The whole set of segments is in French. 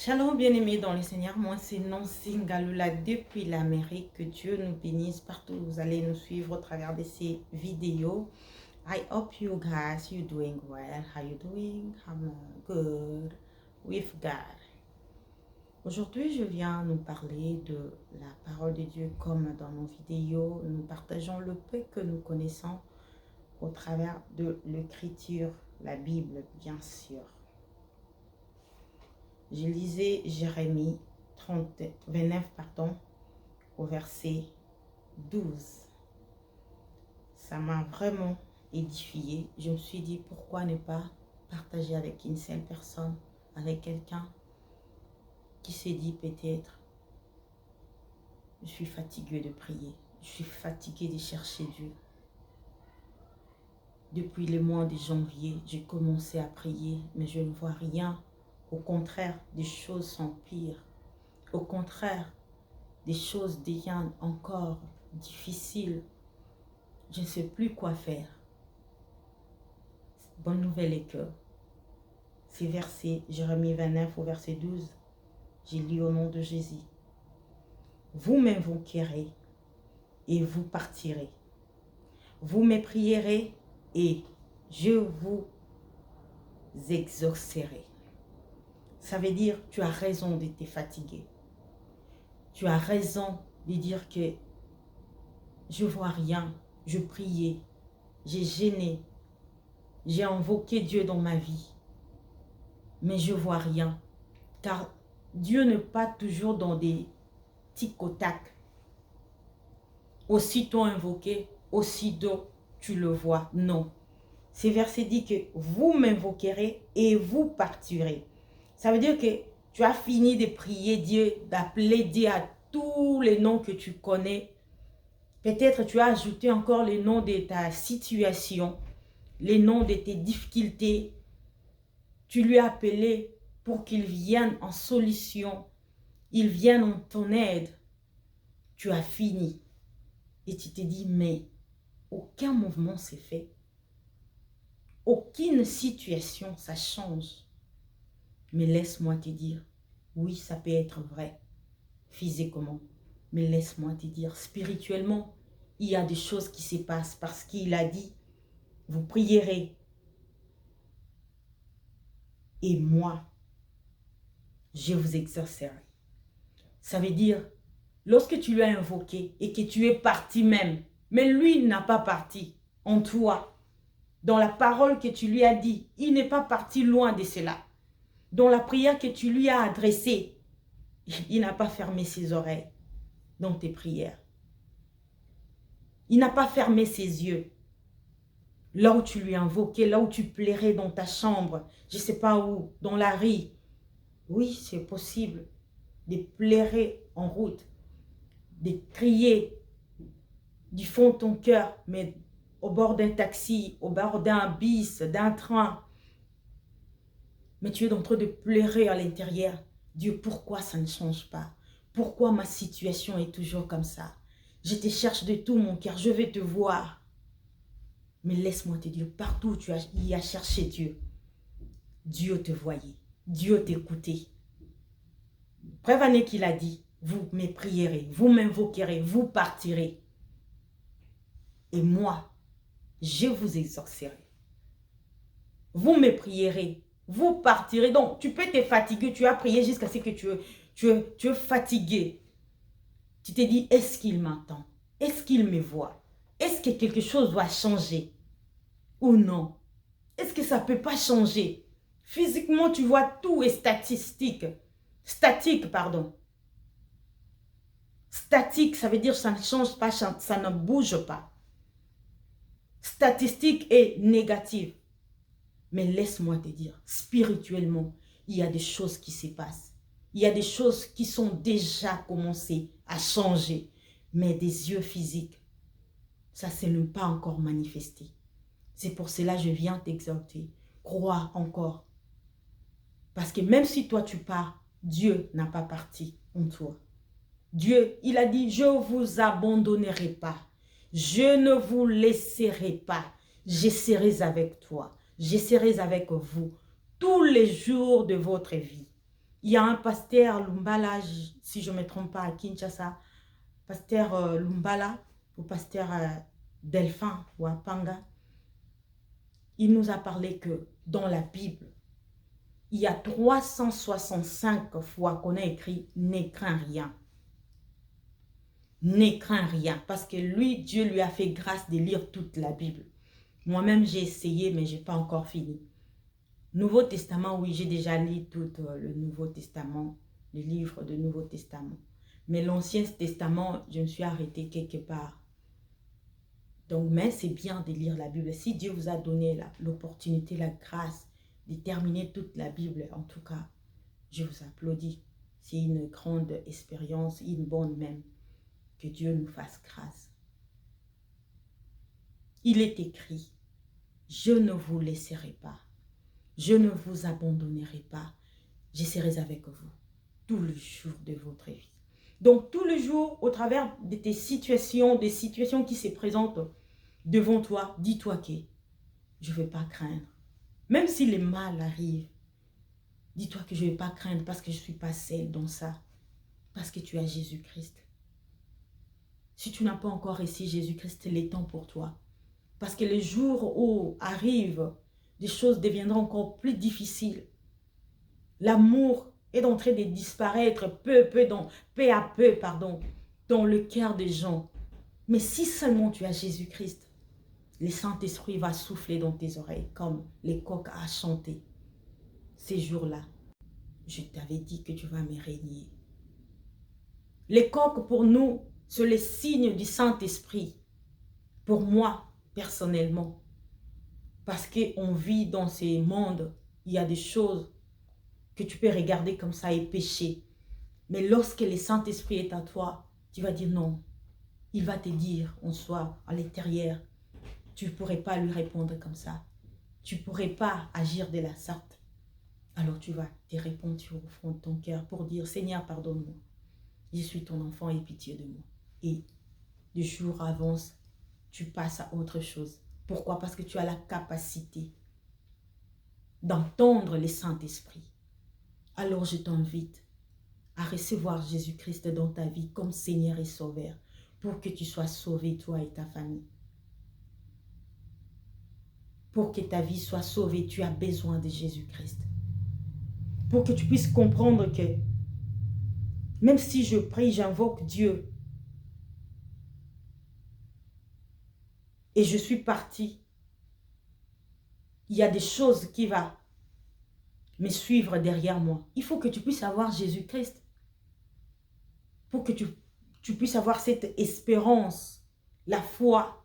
Shalom bien-aimés dans le Seigneur, moi c'est Nancy Ngalula depuis l'Amérique. Que Dieu nous bénisse partout où vous allez nous suivre au travers de ces vidéos. I hope you guys, you doing well. How you doing? I'm good with God. Aujourd'hui, je viens nous parler de la parole de Dieu comme dans nos vidéos. Nous partageons le peu que nous connaissons au travers de l'écriture, la Bible bien sûr. Je lisais Jérémie 29 au verset 12. Ça m'a vraiment édifié. Je me suis dit, pourquoi ne pas partager avec une seule personne, avec quelqu'un qui s'est dit peut-être, je suis fatigué de prier, je suis fatigué de chercher Dieu. Depuis le mois de janvier, j'ai commencé à prier, mais je ne vois rien. Au contraire, des choses s'empirent. Au contraire, des choses deviennent encore difficiles. Je ne sais plus quoi faire. Bonne nouvelle est que ces versets, Jérémie 29 au verset 12, j'ai lu au nom de Jésus. Vous m'invoquerez et vous partirez. Vous me prierez et je vous exaucerai. Ça veut dire, tu as raison de te fatiguer. Tu as raison de dire que je ne vois rien. Je priais, j'ai gêné, j'ai invoqué Dieu dans ma vie. Mais je ne vois rien. Car Dieu n'est pas toujours dans des tic au tac. Aussitôt invoqué, aussitôt tu le vois. Non. Ces versets dit que vous m'invoquerez et vous partirez. Ça veut dire que tu as fini de prier Dieu, d'appeler Dieu à tous les noms que tu connais. Peut-être tu as ajouté encore les noms de ta situation, les noms de tes difficultés. Tu lui as appelé pour qu'il vienne en solution. Il vienne en ton aide. Tu as fini. Et tu te dis, mais aucun mouvement s'est fait. Aucune situation, ça change. Mais laisse-moi te dire, oui, ça peut être vrai, physiquement. Mais laisse-moi te dire, spirituellement, il y a des choses qui se passent parce qu'il a dit, vous prierez. Et moi, je vous exaucerai. Ça veut dire, lorsque tu lui as invoqué et que tu es parti même, mais lui n'a pas parti en toi, dans la parole que tu lui as dit, il n'est pas parti loin de cela. Dans la prière que tu lui as adressée, il n'a pas fermé ses oreilles dans tes prières. Il n'a pas fermé ses yeux. Là où tu lui as invoqué, là où tu plairais dans ta chambre, je ne sais pas où, dans la rue. Oui, c'est possible de plairer en route, de crier du fond de ton cœur, mais au bord d'un taxi, au bord d'un bus, d'un train. Mais tu es en train de pleurer à l'intérieur. Dieu, pourquoi ça ne change pas? Pourquoi ma situation est toujours comme ça? Je te cherche de tout mon cœur, je vais te voir. Mais laisse-moi te dire, partout où tu y as cherché Dieu, Dieu te voyait, Dieu t'écoutait. Prévenez qu'il a dit, vous me prierez, vous m'invoquerez, vous partirez. Et moi, je vous exaucerai. Vous me prierez, vous partirez. Donc, tu peux te fatiguer, tu as prié jusqu'à ce que tu es fatigué. Tu te dis, est-ce qu'il m'entend? Est-ce qu'il me voit? Est-ce que quelque chose doit changer? Ou non? Est-ce que ça ne peut pas changer? Physiquement, tu vois, tout est statistique. Statique, pardon. Statique, ça veut dire ça ne change pas, ça ne bouge pas. Statistique est négative. Mais laisse-moi te dire, spirituellement, il y a des choses qui se passent. Il y a des choses qui sont déjà commencées à changer. Mais des yeux physiques, ça ne s'est pas encore manifesté. C'est pour cela que je viens t'exhorter. Crois encore. Parce que même si toi tu pars, Dieu n'a pas parti en toi. Dieu, il a dit, je ne vous abandonnerai pas. Je ne vous laisserai pas. Je serai avec toi. Je serai avec vous tous les jours de votre vie. Il y a un pasteur Lumbala, si je ne me trompe pas, à Kinshasa, pasteur Lumbala ou pasteur Delphin ou à Panga. Il nous a parlé que dans la Bible, il y a 365 fois qu'on a écrit « ne crains rien ». Ne crains rien. Parce que lui, Dieu lui a fait grâce de lire toute la Bible. Moi-même, j'ai essayé, mais je n'ai pas encore fini. Nouveau Testament, oui, j'ai déjà lu tout le Nouveau Testament, les livres du Nouveau Testament. Mais l'Ancien Testament, je me suis arrêtée quelque part. Donc, mais c'est bien de lire la Bible. Si Dieu vous a donné l'opportunité, la grâce de terminer toute la Bible, en tout cas, je vous applaudis. C'est une grande expérience, une bonne même. Que Dieu nous fasse grâce. Il est écrit, je ne vous laisserai pas. Je ne vous abandonnerai pas. Je serai avec vous tout le jour de votre vie. Donc, tout le jour, au travers de tes situations, des situations qui se présentent devant toi, dis-toi que je ne vais pas craindre. Même si le mal arrive, dis-toi que je ne vais pas craindre parce que je ne suis pas seule dans ça. Parce que tu as Jésus-Christ. Si tu n'as pas encore reçu Jésus-Christ, il est temps pour toi. Parce que le jour où arrive, des choses deviendront encore plus difficiles. L'amour est en train de disparaître peu à peu, dans le cœur des gens. Mais si seulement tu as Jésus-Christ, le Saint-Esprit va souffler dans tes oreilles comme les coqs à chanter. Ces jours-là, je t'avais dit que tu vas me régner. Les coqs, pour nous, c'est le signe du Saint-Esprit. Pour moi, personnellement. Parce qu'on vit dans ces mondes, il y a des choses que tu peux regarder comme ça et pécher. Mais lorsque le Saint-Esprit est à toi, tu vas dire non. Il va te dire en soi, à l'intérieur, tu ne pourrais pas lui répondre comme ça. Tu ne pourrais pas agir de la sorte. Alors tu vas te répondre au fond de ton cœur pour dire, Seigneur, pardonne-moi. Je suis ton enfant et pitié de moi. Et le jour avance, tu passes à autre chose. Pourquoi? Parce que tu as la capacité d'entendre le Saint-Esprit. Alors je t'invite à recevoir Jésus-Christ dans ta vie comme Seigneur et Sauveur pour que tu sois sauvé, toi et ta famille. Pour que ta vie soit sauvée, tu as besoin de Jésus-Christ. Pour que tu puisses comprendre que même si je prie, j'invoque Dieu et je suis parti, il y a des choses qui vont me suivre derrière moi. Il faut que tu puisses avoir Jésus-Christ. Pour que tu puisses avoir cette espérance, la foi.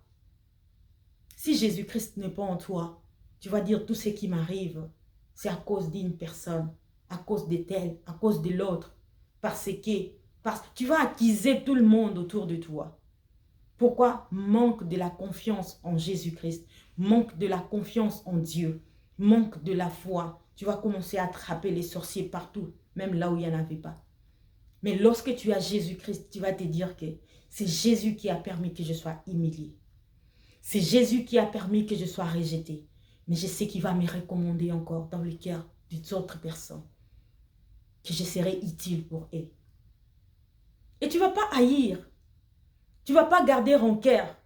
Si Jésus-Christ n'est pas en toi, tu vas dire tout ce qui m'arrive, c'est à cause d'une personne, à cause de tel, à cause de l'autre. Parce que tu vas accuser tout le monde autour de toi. Pourquoi? Manque de la confiance en Jésus-Christ, manque de la confiance en Dieu, manque de la foi. Tu vas commencer à attraper les sorciers partout, même là où il n'y en avait pas. Mais lorsque tu as Jésus-Christ, tu vas te dire que c'est Jésus qui a permis que je sois humilié. C'est Jésus qui a permis que je sois rejeté. Mais je sais qu'il va me recommander encore dans le cœur des autres personnes. Que je serai utile pour eux. Et tu ne vas pas haïr. Tu ne vas pas garder rancœur.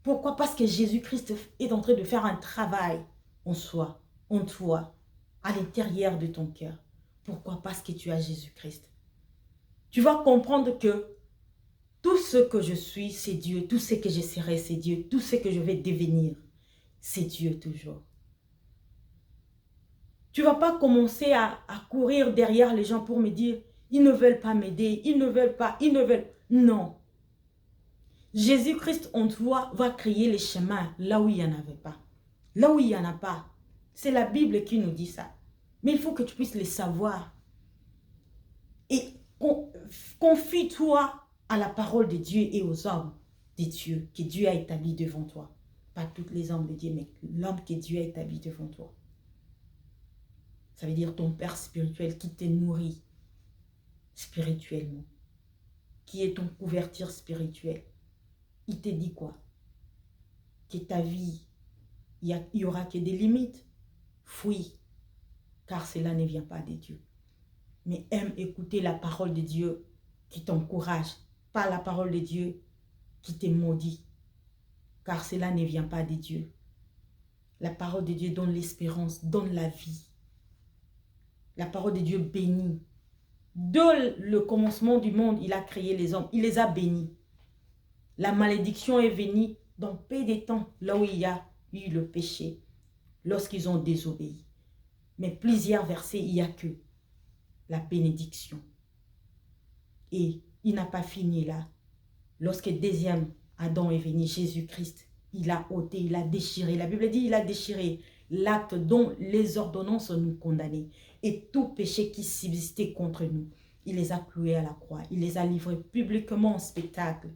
Pourquoi? Parce que Jésus-Christ est en train de faire un travail en soi, en toi, à l'intérieur de ton cœur. Pourquoi? Parce que tu as Jésus-Christ. Tu vas comprendre que tout ce que je suis, c'est Dieu. Tout ce que je serai, c'est Dieu. Tout ce que je vais devenir, c'est Dieu toujours. Tu ne vas pas commencer à courir derrière les gens pour me dire, ils ne veulent pas m'aider, ils ne veulent pas, ils ne veulent... Non. Jésus-Christ en toi va créer les chemins là où il n'y en avait pas. Là où il n'y en a pas. C'est la Bible qui nous dit ça. Mais il faut que tu puisses le savoir. Et confie-toi à la parole de Dieu et aux hommes de Dieu que Dieu a établi devant toi. Pas tous les hommes de Dieu, mais l'homme que Dieu a établi devant toi. Ça veut dire ton Père spirituel qui te nourrit spirituellement. Qui est ton couverture spirituelle. Il te dit quoi? Que ta vie, il y aura que des limites. Fuis, car cela ne vient pas de Dieu. mais aime écouter la parole de Dieu qui t'encourage, pas la parole de Dieu qui te maudit, car cela ne vient pas de Dieu. La parole de Dieu donne l'espérance, donne la vie. La parole de Dieu bénit. Dès le commencement du monde, il a créé les hommes, il les a bénis. La malédiction est venue dans peu de temps, là où il y a eu le péché, lorsqu'ils ont désobéi. Mais plusieurs versets, il n'y a que la bénédiction. Et il n'a pas fini là. Lorsque deuxième Adam est venu, Jésus-Christ, il a ôté, il a déchiré. La Bible dit, il a déchiré l'acte dont les ordonnances nous condamnaient. Et tout péché qui subsistait contre nous, il les a cloués à la croix. Il les a livrés publiquement en spectacle,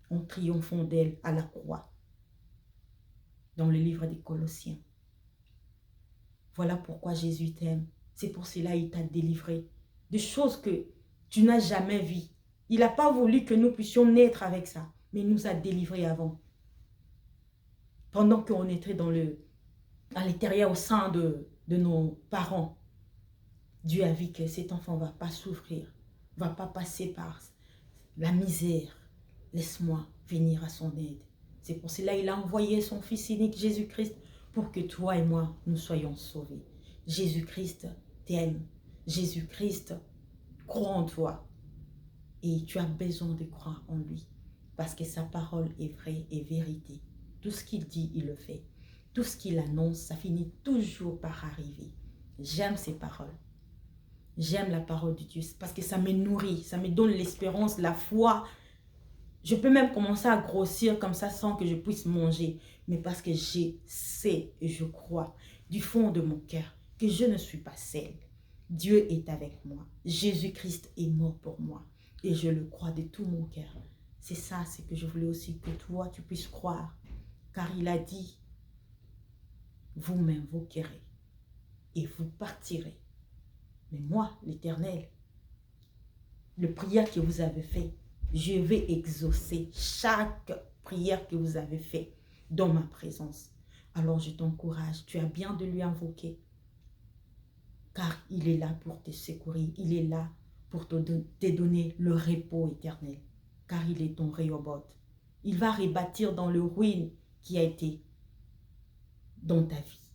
en triomphant d'elle à la croix. Dans le livre des Colossiens. Voilà pourquoi Jésus t'aime. C'est pour cela qu'il t'a délivré. Des choses que tu n'as jamais vues. Il n'a pas voulu que nous puissions naître avec ça. Mais il nous a délivrés avant. Pendant qu'on était à l'intérieur, au sein de nos parents. Dieu a vu que cet enfant ne va pas souffrir. Ne va pas passer par la misère. Laisse-moi venir à son aide. C'est pour cela qu'il a envoyé son Fils unique, Jésus-Christ, pour que toi et moi, nous soyons sauvés. Jésus-Christ t'aime. Jésus-Christ croit en toi. Et tu as besoin de croire en lui. Parce que sa parole est vraie et vérité. Tout ce qu'il dit, il le fait. Tout ce qu'il annonce, ça finit toujours par arriver. J'aime ces paroles. J'aime la parole de Dieu parce que ça me nourrit. Ça me donne l'espérance, la foi. Je peux même commencer à grossir comme ça sans que je puisse manger. Mais parce que je sais et je crois du fond de mon cœur que je ne suis pas seule. Dieu est avec moi. Jésus-Christ est mort pour moi. Et je le crois de tout mon cœur. C'est ça, c'est que je voulais aussi que toi, tu puisses croire. Car il a dit, vous m'invoquerez et vous partirez. Mais moi, l'Éternel, le prière que vous avez fait, je vais exaucer chaque prière que vous avez fait dans ma présence. Alors je t'encourage, tu as bien de lui invoquer. Car il est là pour te secourir, il est là pour te donner le repos éternel. Car il est ton Rehoboth. Il va rebâtir dans le ruine qui a été dans ta vie.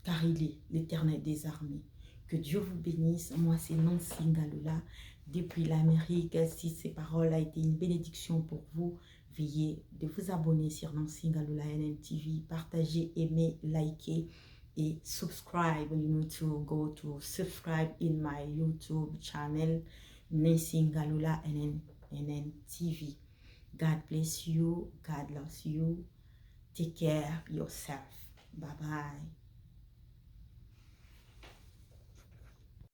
Car il est l'Éternel des armées. Que Dieu vous bénisse. Moi, c'est Nancy Ngaloula depuis l'Amérique. Si ces paroles ont été une bénédiction pour vous, veuillez de vous abonner sur Nancy Ngaloula NNTV. Partagez, aimez, likez et subscribe. You need to go to subscribe in my YouTube channel, Nancy Ngaloula NNTV. God bless you. God loves you. Take care of yourself. Bye-bye.